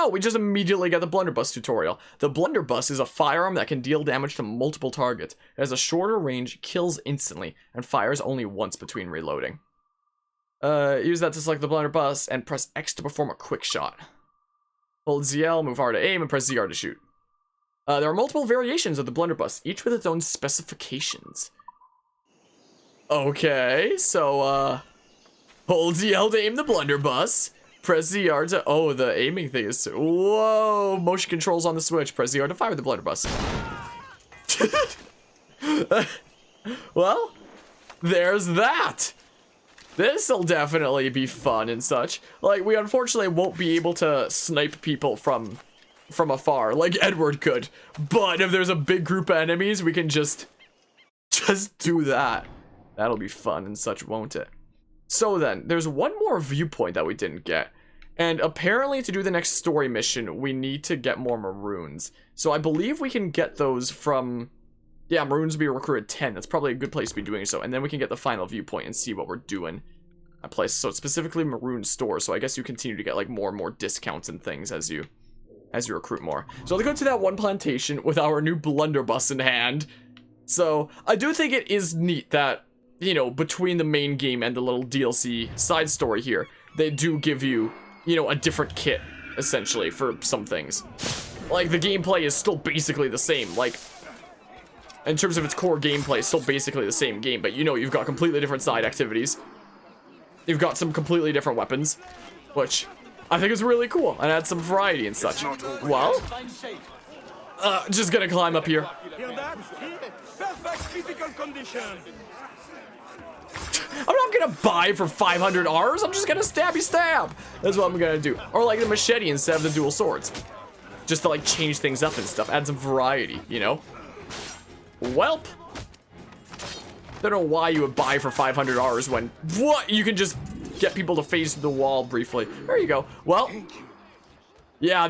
Oh, we just immediately get the Blunderbuss tutorial. The Blunderbuss is a firearm that can deal damage to multiple targets. It has a shorter range, kills instantly, and fires only once between reloading. Use that to select the Blunderbuss and press X to perform a quick shot. Hold ZL, move R to aim, and press ZR to shoot. There are multiple variations of the Blunderbuss, each with its own specifications. Okay, so, hold ZL to aim the Blunderbuss. Press ZR to... Oh, the aiming thing is... Whoa! Motion controls on the Switch. Press ZR to fire the Blunderbuss. Well, there's that! This'll definitely be fun and such. Like, we unfortunately won't be able to snipe people from afar, like Edward could. But if there's a big group of enemies, we can just do that. That'll be fun and such, won't it? So then, there's one more viewpoint that we didn't get. And apparently to do the next story mission, we need to get more maroons. So I believe we can get those from... Yeah, maroons will be recruited 10. That's probably a good place to be doing so. And then we can get the final viewpoint and see what we're doing at place. So it's specifically maroon store. So I guess you continue to get like more and more discounts and things as you recruit more. So let's go to that one plantation with our new blunderbuss in hand. So I do think it is neat that, you know, between the main game and the little DLC side story here, they do give you, you know, a different kit, essentially, for some things. Like, the gameplay is still basically the same. Like, in terms of its core gameplay, it's still basically the same game, but you know, you've got completely different side activities. You've got some completely different weapons, which I think is really cool, and adds some variety and such. Well, just gonna climb up here. I'm not gonna buy for 500 Rs, I'm just gonna stabby stab. That's what I'm gonna do. Or like the machete instead of the dual swords. Just to like change things up and stuff, add some variety, you know? Welp. Don't know why you would buy for 500 Rs when, what? You can just get people to phase through the wall briefly. There you go. Well, yeah,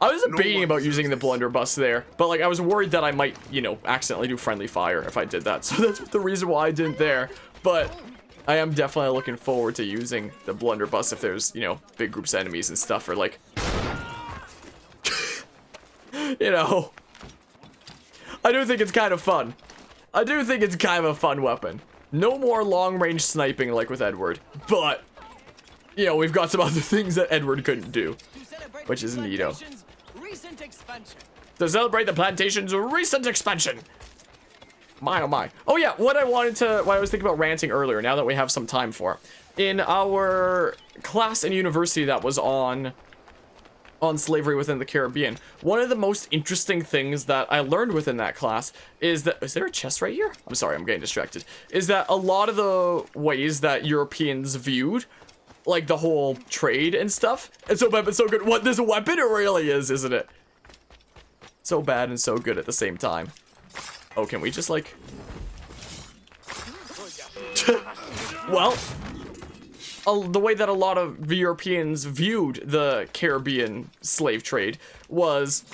I was debating about using the blunderbuss there, but like I was worried that I might, you know, accidentally do friendly fire if I did that. So that's the reason why I didn't there. But I am definitely looking forward to using the blunderbuss if there's, you know, big groups of enemies and stuff, or like, you know, I do think it's kind of fun. I do think it's kind of a fun weapon. No more long-range sniping like with Edward, but, you know, we've got some other things that Edward couldn't do, which is neato. To celebrate the plantation's recent expansion. My oh my. Oh yeah, what I was thinking about ranting earlier, now that we have some time for. In our class in university that was on slavery within the Caribbean, one of the most interesting things that I learned within that class is that, is there a chest right here? I'm sorry, I'm getting distracted. Is that a lot of the ways that Europeans viewed, like the whole trade and stuff, it's so bad but so good. What, this weapon? It really is, isn't it? So bad and so good at the same time. Oh, can we just like... Well, the way that a lot of Europeans viewed the Caribbean slave trade was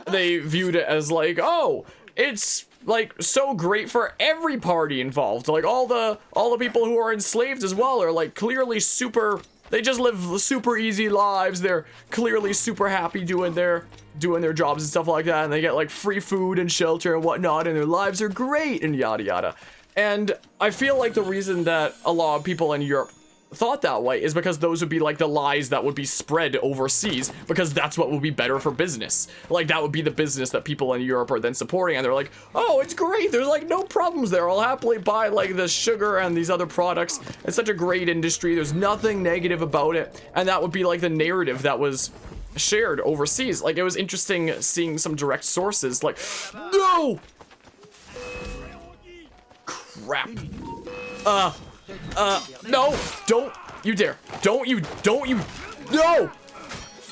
they viewed it as like, oh, it's like so great for every party involved. Like all the people who are enslaved as well are like clearly super, they just live super easy lives. They're clearly super happy doing their jobs and stuff like that, and they get like free food and shelter and whatnot, and their lives are great and yada yada. And I feel like the reason that a lot of people in Europe thought that way is because those would be like the lies that would be spread overseas, because that's what would be better for business. Like that would be the business that people in Europe are then supporting, and they're like, oh, it's great, there's like no problems there, I'll happily buy like the sugar and these other products, it's such a great industry, there's nothing negative about it. And that would be like the narrative that was shared overseas. Like it was interesting seeing some direct sources like, no, crap, no, don't you dare, don't you, no,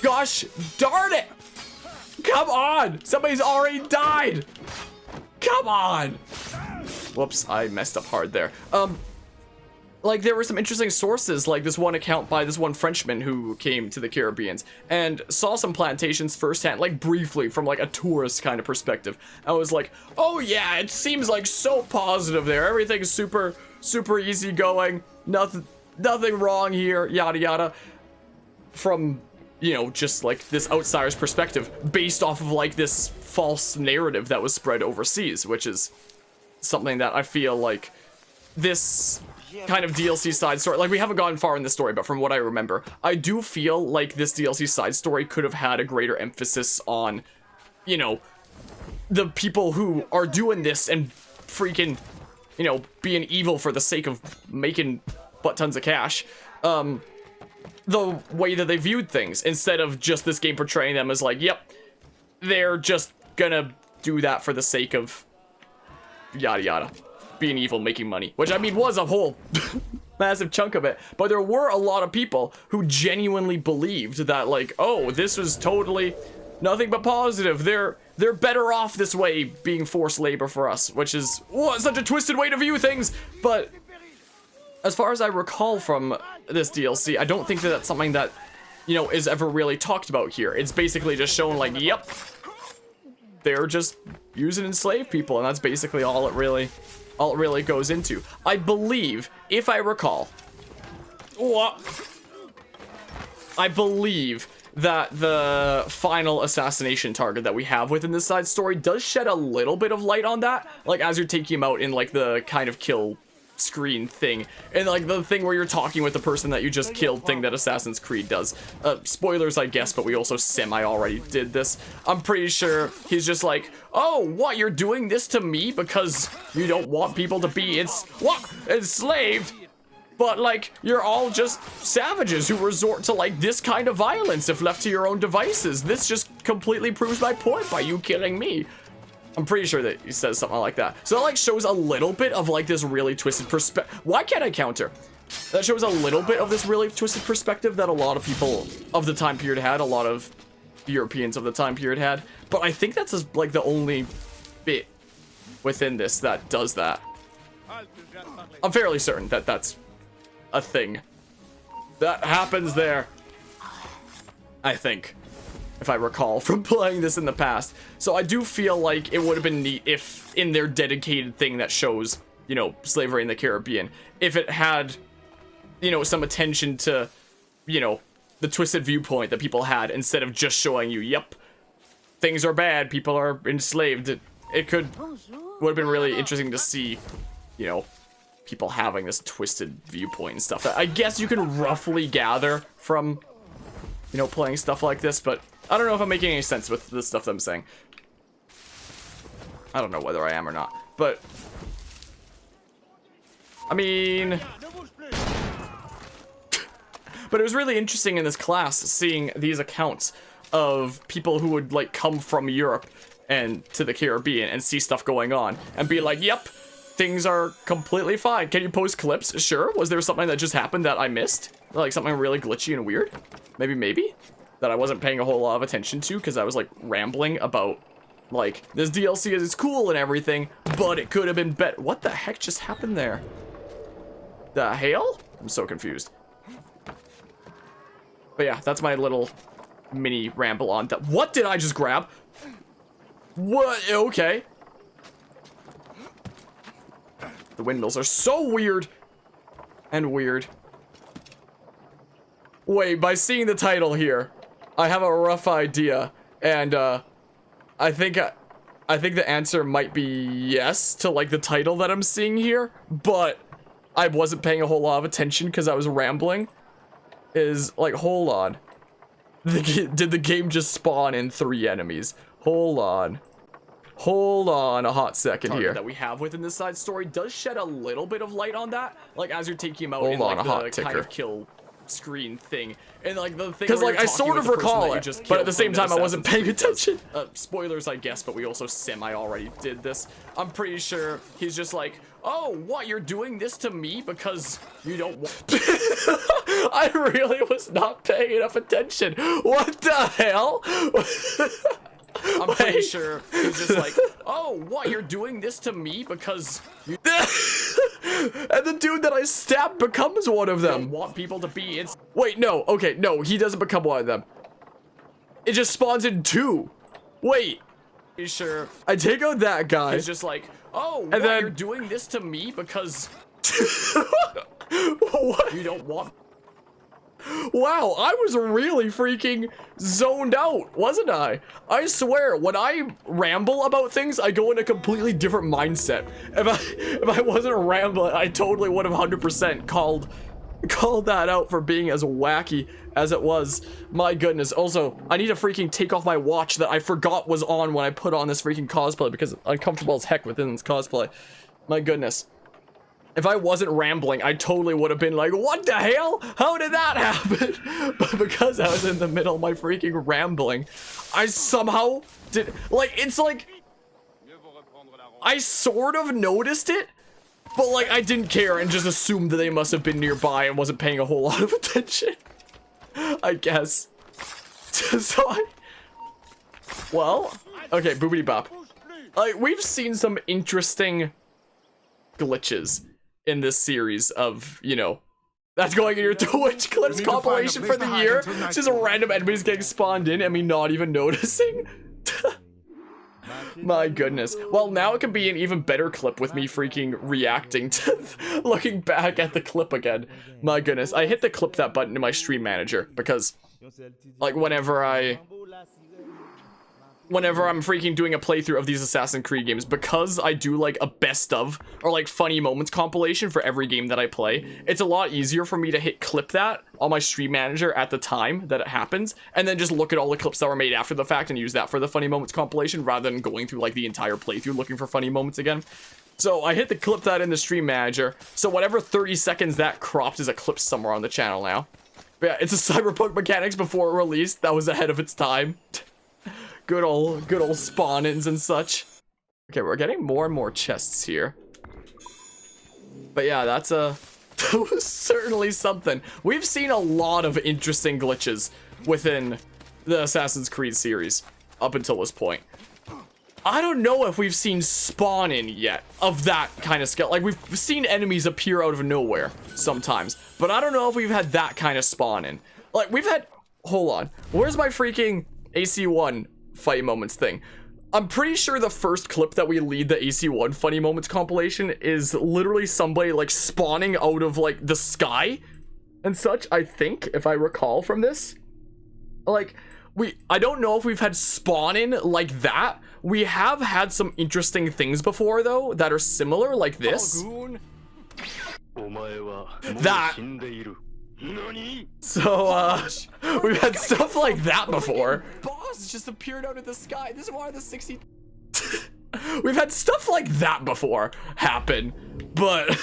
gosh darn it, come on, somebody's already died, come on, whoops, I messed up hard there. Like there were some interesting sources, like this one account by this one Frenchman who came to the Caribbeans and saw some plantations firsthand, like briefly from like a tourist kind of perspective. I was like, oh yeah, it seems like so positive there. Everything's super easy going. Nothing wrong here, yada yada. From, you know, just like this outsider's perspective based off of like this false narrative that was spread overseas, which is something that I feel like this kind of DLC side story, like we haven't gotten far in the story, but from what I remember, I do feel like this DLC side story could have had a greater emphasis on, you know, the people who are doing this and freaking, you know, being evil for the sake of making butt tons of cash. The way that they viewed things, instead of just this game portraying them as like, yep, they're just gonna do that for the sake of yada yada, being evil, making money, which I mean was a whole massive chunk of it, but there were a lot of people who genuinely believed that, like, oh, this was totally nothing but positive, they're better off this way, being forced labor for us, which is such a twisted way to view things. But as far as I recall from this DLC, I don't think that that's something that, you know, is ever really talked about here. It's basically just shown like, yep, they're just using enslaved people, and that's basically all it really goes into. I believe, if I recall, I believe that the final assassination target that we have within this side story does shed a little bit of light on that, like as you're taking him out in like the kind of kill screen thing, and like the thing where you're talking with the person that you just killed thing that Assassin's Creed does. Spoilers, I guess, but we also semi already did this. I'm pretty sure he's just like, oh, what, you're doing this to me because you don't want people to be enslaved? But, like, you're all just savages who resort to, like, this kind of violence if left to your own devices. This just completely proves my point by you killing me. I'm pretty sure that he says something like that. So that, like, shows a little bit of, like, this really twisted perspective. Why can't I counter? That shows a little bit of this really twisted perspective that a lot of people of the time period had, a lot of Europeans of the time period had. But I think that's, just, like, the only bit within this that does that. I'm fairly certain that that's a thing that happens there, I think, if I recall from playing this in the past. So I do feel like it would have been neat if in their dedicated thing that shows, you know, slavery in the Caribbean, if it had, you know, some attention to, you know, the twisted viewpoint that people had, instead of just showing you, yep, things are bad, people are enslaved. It would have been really interesting to see, you know, people having this twisted viewpoint and stuff that I guess you can roughly gather from, you know, playing stuff like this, but I don't know if I'm making any sense with the stuff that I'm saying. I don't know whether I am or not, but I mean, but it was really interesting in this class seeing these accounts of people who would like come from Europe and to the Caribbean and see stuff going on and be like, yep, things are completely fine. Can you post clips? Sure. Was there something that just happened that I missed? Like something really glitchy and weird? Maybe? That I wasn't paying a whole lot of attention to because I was like rambling about like this DLC is cool and everything, but it could have been better. What the heck just happened there? The hail? I'm so confused. But yeah, that's my little mini ramble on that. What did I just grab? What? Okay. The windmills are so weird and weird. Wait, by seeing the title here, I have a rough idea, and I think the answer might be yes to like the title that I'm seeing here, but I wasn't paying a whole lot of attention because I was rambling. Is like, hold on, did the game just spawn in 3 enemies? Hold on a hot second here. That we have within this side story does shed a little bit of light on that, like as you're taking him out in like the kind of kill screen thing, and like the thing because like I sort of recall it, but at the same time I wasn't paying attention. Spoilers, I guess, but we also semi already did this. I'm pretty sure he's just like, oh, what, you're doing this to me because you don't want I really was not paying enough attention. What the hell? I'm pretty sure he's just like, oh, what, you're doing this to me because you and the dude that I stabbed becomes one of them. Want people to be in. Wait, no, okay, no, he doesn't become one of them. It just spawns in 2. Wait. Pretty sure I take out that guy. He's just like, oh, and what, then you're doing this to me because what? You don't want. Wow, I was really freaking zoned out, wasn't I? I swear, when I ramble about things, I go in a completely different mindset. If I wasn't rambling, I totally would have 100% called that out for being as wacky as it was. My goodness. Also, I need to freaking take off my watch that I forgot was on when I put on this freaking cosplay because it's uncomfortable as heck within this cosplay. My goodness. If I wasn't rambling, I totally would have been like, what the hell? How did that happen? But because I was in the middle of my freaking rambling, I somehow did, like, it's like, I sort of noticed it, but like, I didn't care and just assumed that they must have been nearby and wasn't paying a whole lot of attention. I guess. So well, okay, boobity bop. Like, we've seen some interesting glitches in this series of, you know, that's going in your Twitch clips compilation for the year. It's just a random enemies getting spawned in and me not even noticing. My goodness. Well, now it can be an even better clip with me freaking reacting to looking back at the clip again. My goodness. I hit the clip that button in my stream manager because, like, whenever I'm freaking doing a playthrough of these Assassin's Creed games, because I do like a best of or like funny moments compilation for every game that I play, it's a lot easier for me to hit clip that on my stream manager at the time that it happens and then just look at all the clips that were made after the fact and use that for the funny moments compilation rather than going through like the entire playthrough looking for funny moments again. So I hit the clip that in the stream manager, so whatever 30 seconds that cropped is a clip somewhere on the channel now. But yeah, it's a Cyberpunk mechanics before it released. That was ahead of its time. Good old spawn-ins and such. Okay, we're getting more and more chests here. But yeah, that was certainly something. We've seen a lot of interesting glitches within the Assassin's Creed series up until this point. I don't know if we've seen spawn-in yet of that kind of scale. Like, we've seen enemies appear out of nowhere sometimes, but I don't know if we've had that kind of spawn-in. Like, we've had... Hold on. Where's my freaking AC1 fight moments thing? I'm pretty sure the first clip that we lead the AC1 funny moments compilation is literally somebody like spawning out of like the sky and such, I think, if I recall from this. Like, I don't know if we've had spawn in like that. We have had some interesting things before though that are similar, like this. That. So, we've had stuff like that before. Boss just appeared out of the sky. This is one of the 60... We've had stuff like that before happen, but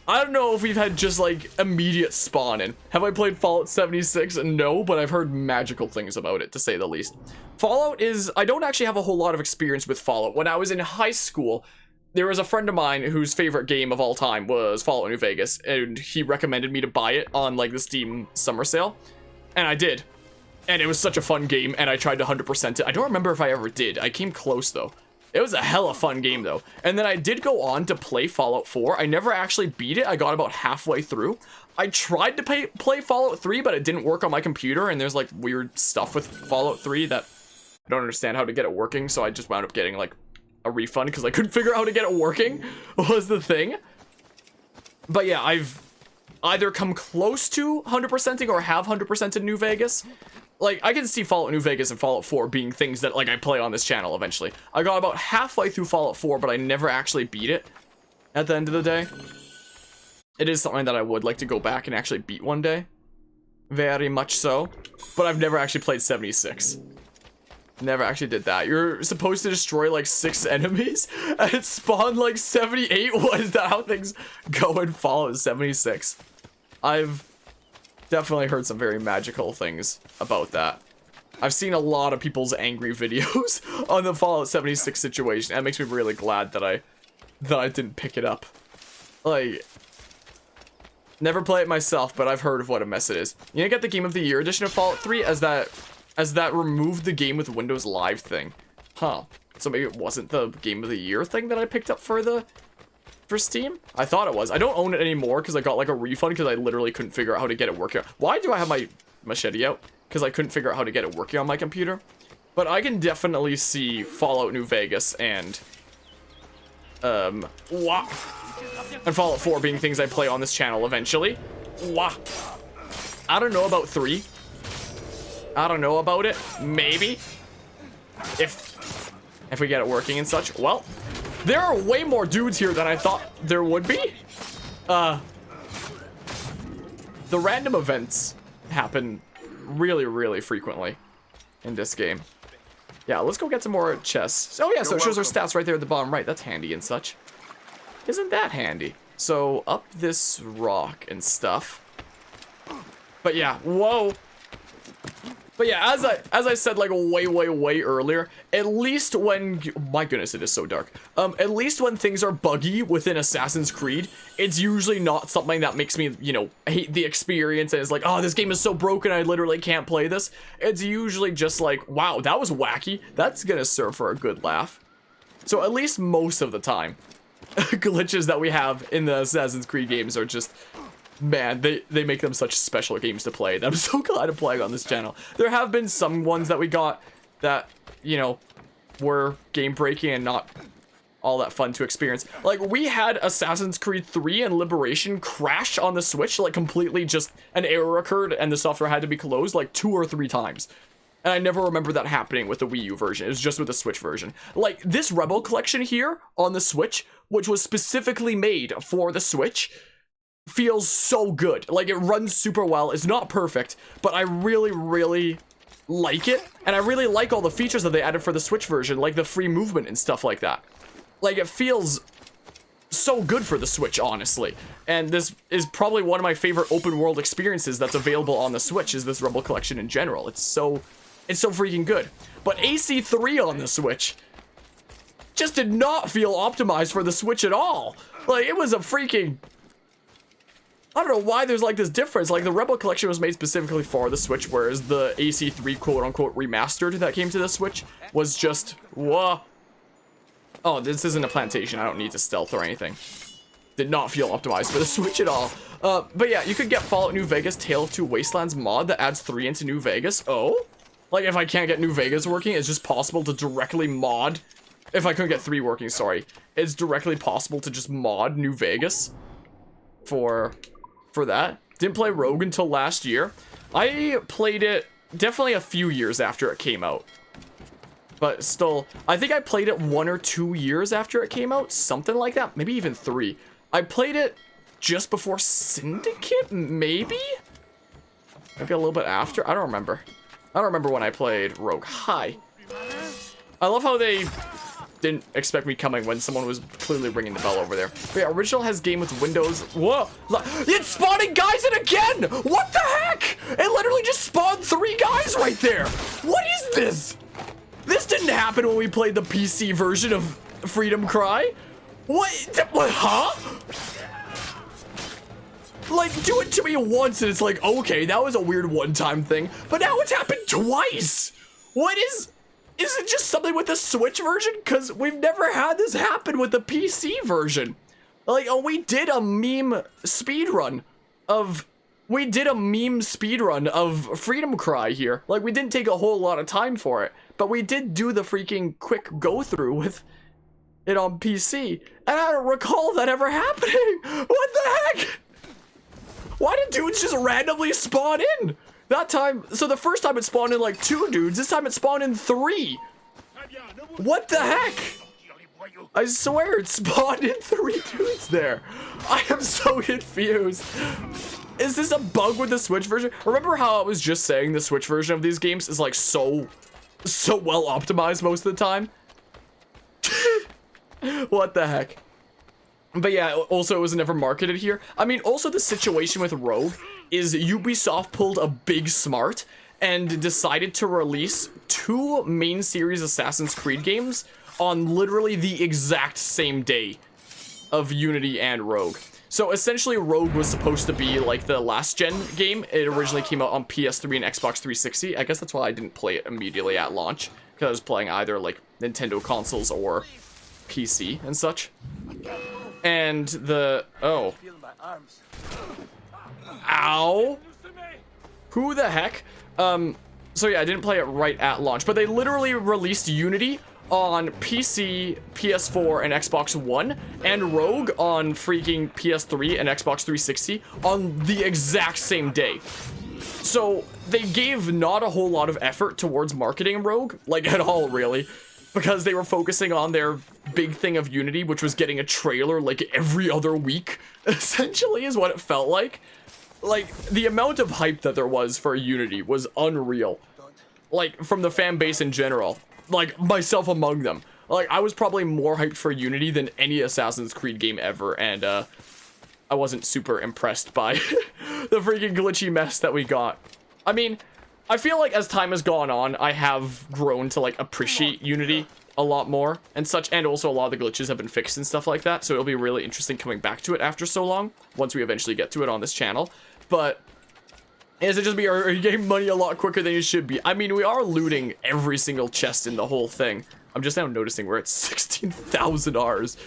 I don't know if we've had just like immediate spawning. Have I played Fallout 76? No, but I've heard magical things about it, to say the least. Fallout is... I don't actually have a whole lot of experience with Fallout. When I was in high school, there was a friend of mine whose favorite game of all time was Fallout New Vegas, and he recommended me to buy it on like the Steam summer sale, and I did. And it was such a fun game, and I tried to 100% it. I don't remember if I ever did. I came close though. It was a hella fun game though. And then I did go on to play Fallout 4. I never actually beat it. I got about halfway through. I tried to play Fallout 3, but it didn't work on my computer, and there's like weird stuff with Fallout 3 that I don't understand how to get it working, so I just wound up getting like a refund because I couldn't figure out how to get it working was the thing. But yeah, I've either come close to 100%ing or have 100%ed New Vegas. Like, I can see Fallout New Vegas and Fallout 4 being things that, like, I play on this channel eventually. I got about halfway through Fallout 4, but I never actually beat it at the end of the day. It is something that I would like to go back and actually beat one day. Very much so. But I've never actually played 76. Never actually did that. You're supposed to destroy, like, 6 enemies, and it spawned, like, 78? What is that? How things go in Fallout 76? I've definitely heard some very magical things about that. I've seen a lot of people's angry videos on the Fallout 76 situation. That makes me really glad that I didn't pick it up. Like, never play it myself, but I've heard of what a mess it is. You know, get the Game of the Year edition of Fallout 3 as that removed the game with Windows Live thing. Huh. So maybe it wasn't the Game of the Year thing that I picked up for Steam? I thought it was. I don't own it anymore because I got like a refund because I literally couldn't figure out how to get it working. Why do I have my machete out? Because I couldn't figure out how to get it working on my computer. But I can definitely see Fallout New Vegas and Fallout 4 being things I play on this channel eventually. I don't know about 3. I don't know about it. Maybe. If we get it working and such. Well, there are way more dudes here than I thought there would be. The random events happen really, really frequently in this game. Yeah, let's go get some more chests. Oh yeah, so it shows our stats right there at the bottom right. That's handy and such. Isn't that handy? So up this rock and stuff. But yeah, whoa. But yeah, as I said like way earlier, at least when, my goodness, it is so dark. At least when things are buggy within Assassin's Creed, it's usually not something that makes me, you know, hate the experience and it's like, oh, this game is so broken, I literally can't play this. It's usually just like, wow, that was wacky. That's gonna serve for a good laugh. So at least most of the time, glitches that we have in the Assassin's Creed games are just, man, they make them such special games to play that I'm so glad to play on this channel. There have been some ones that we got that, you know, were game breaking and not all that fun to experience. Like, we had Assassin's Creed 3 and Liberation crash on the Switch, like completely just an error occurred and the software had to be closed like 2 or 3 times. And I never remember that happening with the Wii U version. It was just with the Switch version. Like, this Rebel Collection here on the Switch, which was specifically made for the Switch, feels so good. Like, it runs super well. It's not perfect, but I really like it. And I really like all the features that they added for the Switch version, like the free movement and stuff like that. Like, it feels so good for the Switch, honestly. And this is probably one of my favorite open world experiences that's available on the Switch, is this Rebel Collection in general. It's so freaking good. But AC3 on the Switch just did not feel optimized for the Switch at all. Like, it was a freaking, I don't know why there's like this difference. Like, the Rebel Collection was made specifically for the Switch, whereas the AC3 quote-unquote remastered that came to the Switch was just, whoa. Oh, this isn't a plantation. I don't need to stealth or anything. Did not feel optimized for the Switch at all. But yeah, you could get Fallout New Vegas Tale of Two Wastelands mod that adds 3 into New Vegas. Oh? Like, if I can't get New Vegas working, it's just possible to directly mod. If I couldn't get 3 working, sorry. It's directly possible to just mod New Vegas for that. Didn't play Rogue until last year. I played it definitely a few years after it came out. But still, I think I played it 1 or 2 years after it came out. Something like that. Maybe even 3. I played it just before Syndicate, maybe? Maybe a little bit after? I don't remember. I don't remember when I played Rogue. Hi. I love how they didn't expect me coming when someone was clearly ringing the bell over there. But yeah, original has game with Windows. Whoa! It's spawning guys in again! What the heck? It literally just spawned 3 guys right there! What is this? This didn't happen when we played the PC version of Freedom Cry. What? Huh? Like, do it to me once and it's like, okay, that was a weird one-time thing. But now it's happened twice! What is it just something with the Switch version? Because we've never had this happen with the PC version. Like, oh, we did a meme speedrun of Freedom Cry here. Like, we didn't take a whole lot of time for it, but we did do the freaking quick go-through with it on PC. And I don't recall that ever happening. What the heck? Why did dudes just randomly spawn in? That time, so the first time it spawned in like 2 dudes, this time it spawned in 3. What the heck? I swear it spawned in 3 dudes there. I am so confused. Is this a bug with the Switch version? Remember how I was just saying the Switch version of these games is like so well optimized most of the time? What the heck? But yeah, also it was never marketed here. I mean, also the situation with Rogue is Ubisoft pulled a big smart and decided to release 2 main series Assassin's Creed games on literally the exact same day of Unity and Rogue. So essentially Rogue was supposed to be like the last gen game. It originally came out on PS3 and Xbox 360. I guess that's why I didn't play it immediately at launch, because I was playing either like Nintendo consoles or PC and such. And the, oh. Ow. Who the heck? So yeah, I didn't play it right at launch, but they literally released Unity on PC, PS4, and Xbox One, and Rogue on freaking PS3 and Xbox 360 on the exact same day. So they gave not a whole lot of effort towards marketing Rogue, like at all really, because they were focusing on their big thing of Unity, which was getting a trailer like every other week, essentially is what it felt like. Like, the amount of hype that there was for Unity was unreal. Like, from the fan base in general. Like, myself among them. Like, I was probably more hyped for Unity than any Assassin's Creed game ever, and, I wasn't super impressed by the freaking glitchy mess that we got. I mean, I feel like as time has gone on, I have grown to, like, appreciate Unity a lot more and such, and also a lot of the glitches have been fixed and stuff like that, so it'll be really interesting coming back to it after so long, once we eventually get to it on this channel. But is it just be, are you getting money a lot quicker than you should be? I mean, we are looting every single chest in the whole thing. I'm just now noticing we're at 16,000 Rs.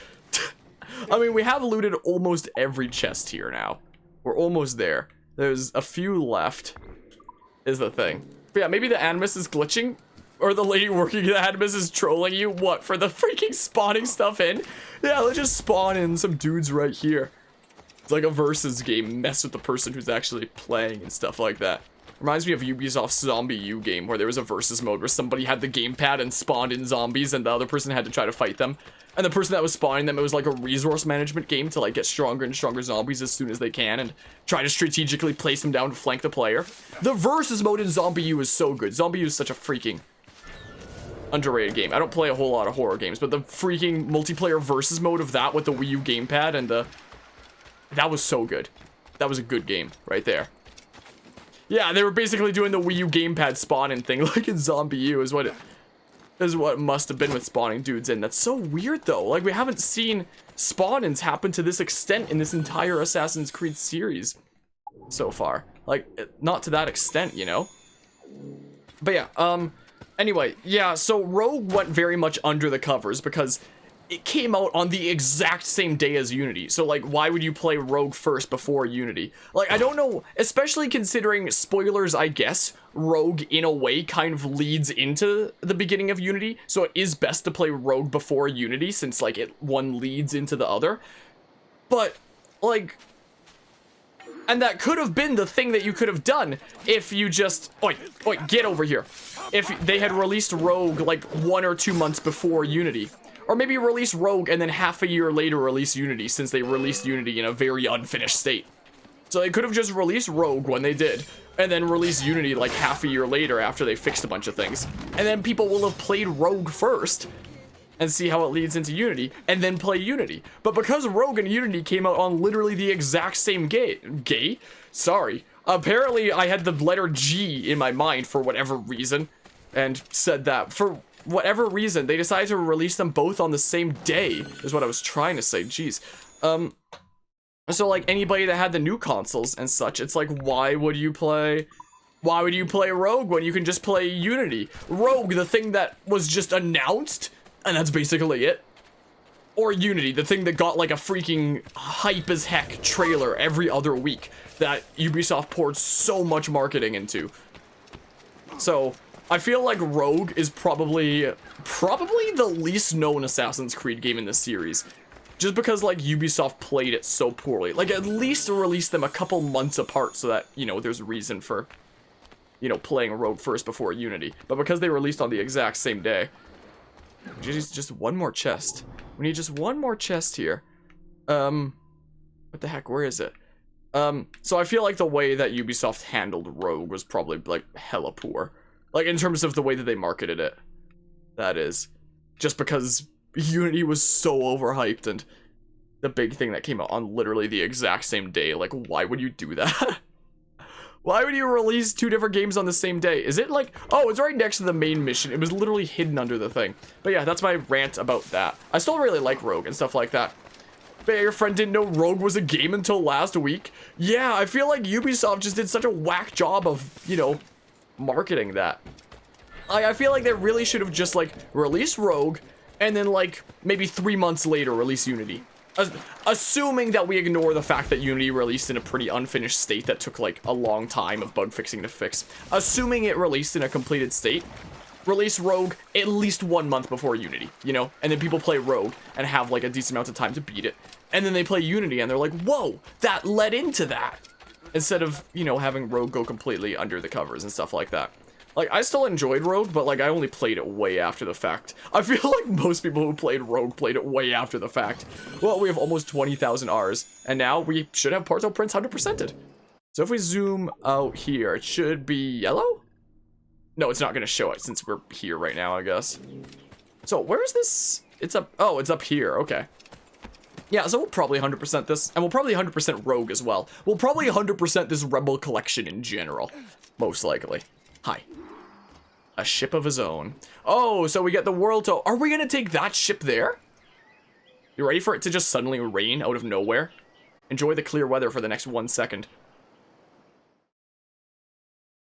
I mean, we have looted almost every chest here now. We're almost there. There's a few left, is the thing. But yeah, maybe the Animus is glitching, or the lady working at Animus is trolling you. What, for the freaking spawning stuff in? Yeah, let's just spawn in some dudes right here. It's like a versus game, mess with the person who's actually playing and stuff like that. Reminds me of Ubisoft's Zombie U game, where there was a versus mode where somebody had the gamepad and spawned in zombies and the other person had to try to fight them. And the person that was spawning them, it was like a resource management game to like get stronger and stronger zombies as soon as they can and try to strategically place them down to flank the player. The versus mode in Zombie U is so good. Zombie U is such a freaking underrated game. I don't play a whole lot of horror games, but the freaking multiplayer versus mode of that with the Wii U gamepad and the... That was so good. That was a good game right there. Yeah, they were basically doing the Wii U gamepad spawning thing like in Zombie U is what it must have been with spawning dudes in. That's so weird though. Like we haven't seen spawn-ins happen to this extent in this entire Assassin's Creed series so far. Like not to that extent, you know? But yeah, anyway, yeah, so Rogue went very much under the covers because it came out on the exact same day as Unity. So, like, why would you play Rogue first before Unity? Like, I don't know, especially considering, spoilers, I guess, Rogue, in a way, kind of leads into the beginning of Unity. So it is best to play Rogue before Unity, since, like, one leads into the other. But, like... And that could have been the thing that you could have done if you just... Oi, get over here. If they had released Rogue, like, 1 or 2 months before Unity. Or maybe release Rogue and then half a year later release Unity, since they released Unity in a very unfinished state. So they could have just released Rogue when they did, and then released Unity like half a year later after they fixed a bunch of things. And then people will have played Rogue first, and see how it leads into Unity, and then play Unity. But because Rogue and Unity came out on literally the exact same Sorry. Apparently I had the letter G in my mind for whatever reason, and said that. For whatever reason, they decided to release them both on the same day, is what I was trying to say, jeez. So like anybody that had the new consoles and such, it's like, why would you play Rogue when you can just play Unity? Rogue, the thing that was just announced, and that's basically it. Or Unity, the thing that got like a freaking hype as heck trailer every other week that Ubisoft poured so much marketing into. So I feel like Rogue is probably the least known Assassin's Creed game in this series. Just because, like, Ubisoft played it so poorly. Like, at least release them a couple months apart so that, you know, there's a reason for, you know, playing Rogue first before Unity. But because they released on the exact same day. Just one more chest. We need just one more chest here. What the heck, where is it? So I feel like the way that Ubisoft handled Rogue was probably, like, hella poor. Like, in terms of the way that they marketed it. That is. Just because Unity was so overhyped and the big thing that came out on literally the exact same day. Like, why would you do that? Why would you release two different games on the same day? Is it like... Oh, it's right next to the main mission. It was literally hidden under the thing. But yeah, that's my rant about that. I still really like Rogue and stuff like that. But yeah, your friend didn't know Rogue was a game until last week? Yeah, I feel like Ubisoft just did such a whack job of, you know, marketing that. I feel like they really should have just, like, released Rogue, and then, like, maybe 3 months later release Unity. Assuming that we ignore the fact that Unity released in a pretty unfinished state that took, like, a long time of bug fixing to fix. Assuming it released in a completed state, release Rogue at least 1 month before Unity, you know? And then people play Rogue and have, like, a decent amount of time to beat it. And then they play Unity and they're like, whoa, that led into that. instead of, you know, having Rogue go completely under the covers and stuff like that. Like, I still enjoyed Rogue, but, like, I only played it way after the fact. I feel like most people who played Rogue played it way after the fact. Well, we have almost 20,000 Rs, and now we should have Portal Prince 100%ed. So if we zoom out here, it should be yellow? No, it's not going to show it since we're here right now, I guess. So, where is this? It's up, oh, it's up here, okay. Yeah, so we'll probably 100% this, and we'll probably 100% Rogue as well. We'll probably 100% this Rebel collection in general, most likely. Hi. A ship of his own. Oh, so we get the world to... Are we gonna take that ship there? You ready for it to just suddenly rain out of nowhere? Enjoy the clear weather for the next 1 second.